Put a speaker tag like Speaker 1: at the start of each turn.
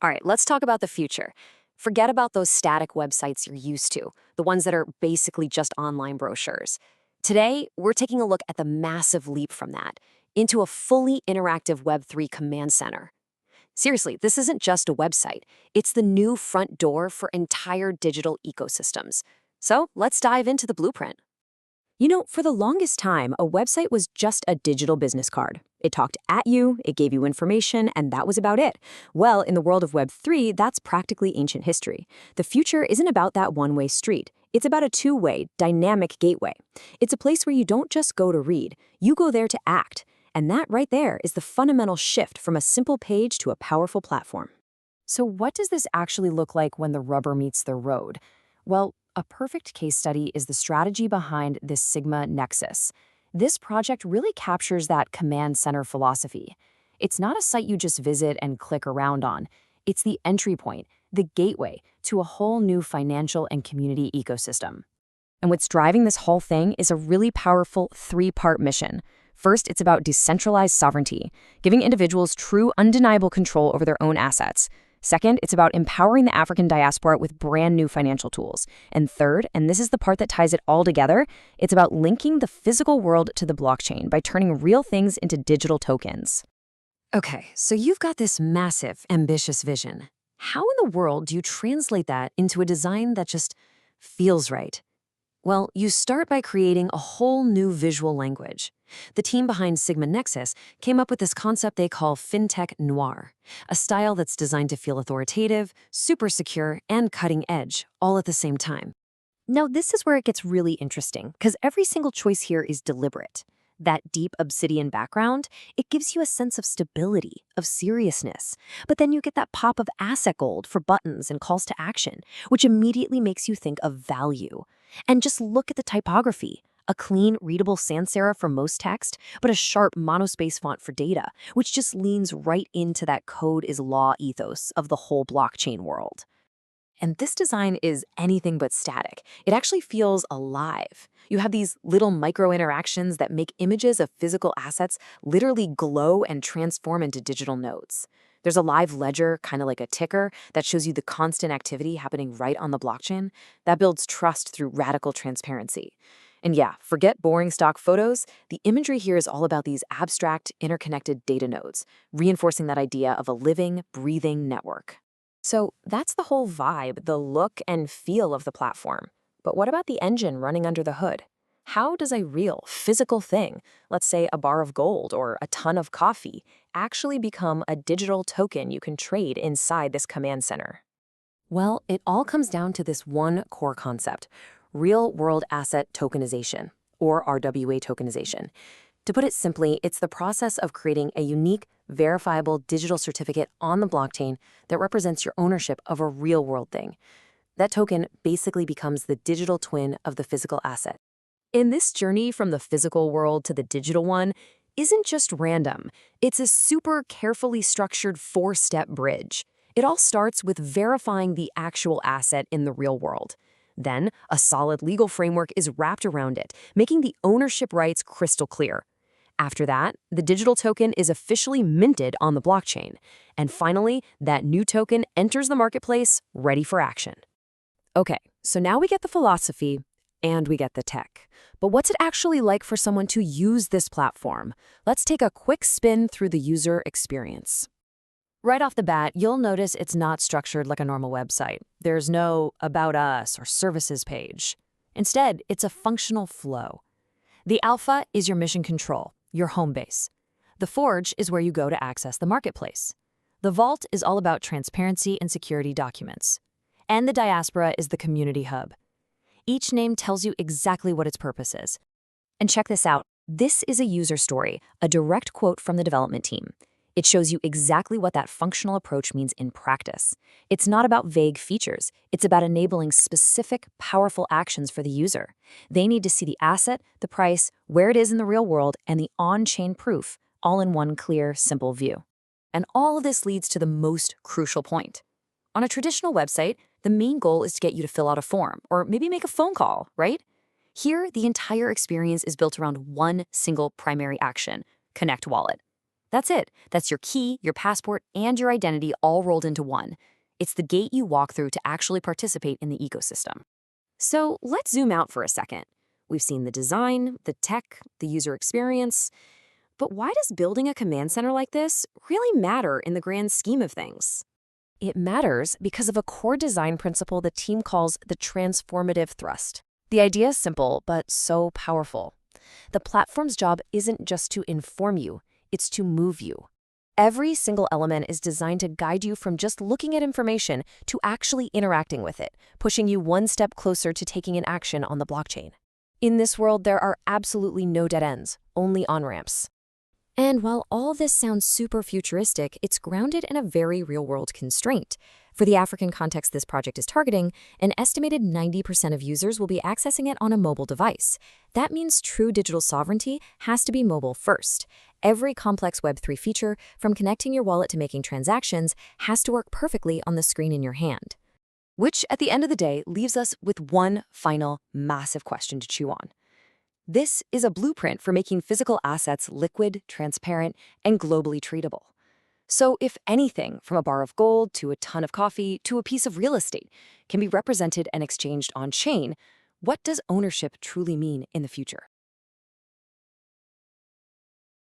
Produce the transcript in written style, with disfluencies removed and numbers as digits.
Speaker 1: All right, let's talk about the future. Forget about those static websites you're used to, the ones that are basically just online brochures. Today, we're taking a look at the massive leap from that into a fully interactive Web3 command center. Seriously, this isn't just a website, it's the new front door for entire digital ecosystems. So let's dive into the blueprint. For the longest time, a website was just a digital business card. It talked at you, it gave you information, and that was about it. Well, in the world of Web3, that's practically ancient history. The future isn't about that one-way street. It's about a two-way, dynamic gateway. It's a place where you don't just go to read, you go there to act. And that right there is the fundamental shift from a simple page to a powerful platform. So what does this actually look like when the rubber meets the road? Well, a perfect case study is the strategy behind this Sigma Nexus. This project really captures that command center philosophy. It's not a site you just visit and click around on. It's the entry point, the gateway to a whole new financial and community ecosystem. And what's driving this whole thing is a really powerful three-part mission. First, it's about decentralized sovereignty, giving individuals true, undeniable control over their own assets. Second, it's about empowering the African diaspora with brand new financial tools. And third, and this is the part that ties it all together, it's about linking the physical world to the blockchain by turning real things into digital tokens. Okay, so you've got this massive, ambitious vision. How in the world do you translate that into a design that just feels right? Well, you start by creating a whole new visual language. The team behind Sigma Nexus came up with this concept they call Fintech Noir, a style that's designed to feel authoritative, super secure, and cutting edge, all at the same time. Now, this is where it gets really interesting, because every single choice here is deliberate. That deep obsidian background, it gives you a sense of stability, of seriousness. But then you get that pop of asset gold for buttons and calls to action, which immediately makes you think of value. And just look at the typography. A clean, readable sans serif for most text, but a sharp monospace font for data, which just leans right into that code is law ethos of the whole blockchain world. And this design is anything but static. It actually feels alive. You have these little micro interactions that make images of physical assets literally glow and transform into digital nodes. There's a live ledger, kind of like a ticker, that shows you the constant activity happening right on the blockchain. That builds trust through radical transparency. And yeah, forget boring stock photos. The imagery here is all about these abstract, interconnected data nodes, reinforcing that idea of a living, breathing network. So that's the whole vibe, the look and feel of the platform. But what about the engine running under the hood? How does a real, physical thing, let's say a bar of gold or a ton of coffee, actually become a digital token you can trade inside this command center? Well, it all comes down to this one core concept: real-world asset tokenization, or RWA tokenization. To put it simply, it's the process of creating a unique, verifiable digital certificate on the blockchain that represents your ownership of a real-world thing. That token basically becomes the digital twin of the physical asset. And this journey from the physical world to the digital one isn't just random. It's a super carefully structured four-step bridge. It all starts with verifying the actual asset in the real world. Then, a solid legal framework is wrapped around it, making the ownership rights crystal clear. After that, the digital token is officially minted on the blockchain. And finally, that new token enters the marketplace, ready for action. Okay, so now we get the philosophy and we get the tech. But what's it actually like for someone to use this platform? Let's take a quick spin through the user experience. Right off the bat, you'll notice it's not structured like a normal website. There's no About Us or Services page. Instead, it's a functional flow. The alpha is your mission control, your home base. The forge is where you go to access the marketplace. The vault is all about transparency and security documents. And the diaspora is the community hub. Each name tells you exactly what its purpose is. And check this out. This is a user story, a direct quote from the development team. It shows you exactly what that functional approach means in practice. It's not about vague features. It's about enabling specific, powerful actions for the user. They need to see the asset, the price, where it is in the real world, and the on-chain proof, all in one clear, simple view. And all of this leads to the most crucial point. On a traditional website, the main goal is to get you to fill out a form, or maybe make a phone call, right? Here, the entire experience is built around one single primary action: Connect Wallet. That's it. That's your key, your passport, and your identity all rolled into one. It's the gate you walk through to actually participate in the ecosystem. So let's zoom out for a second. We've seen the design, the tech, the user experience. But why does building a command center like this really matter in the grand scheme of things? It matters because of a core design principle the team calls the transformative thrust. The idea is simple, but so powerful. The platform's job isn't just to inform you, it's to move you. Every single element is designed to guide you from just looking at information to actually interacting with it, pushing you one step closer to taking an action on the blockchain. In this world, there are absolutely no dead ends, only on-ramps. And while all this sounds super futuristic, it's grounded in a very real-world constraint. For the African context this project is targeting, an estimated 90% of users will be accessing it on a mobile device. That means true digital sovereignty has to be mobile first. Every complex Web3 feature, from connecting your wallet to making transactions, has to work perfectly on the screen in your hand. Which, at the end of the day, leaves us with one final massive question to chew on. This is a blueprint for making physical assets liquid, transparent, and globally treatable. So if anything, from a bar of gold to a ton of coffee to a piece of real estate, can be represented and exchanged on-chain, what does ownership truly mean in the future?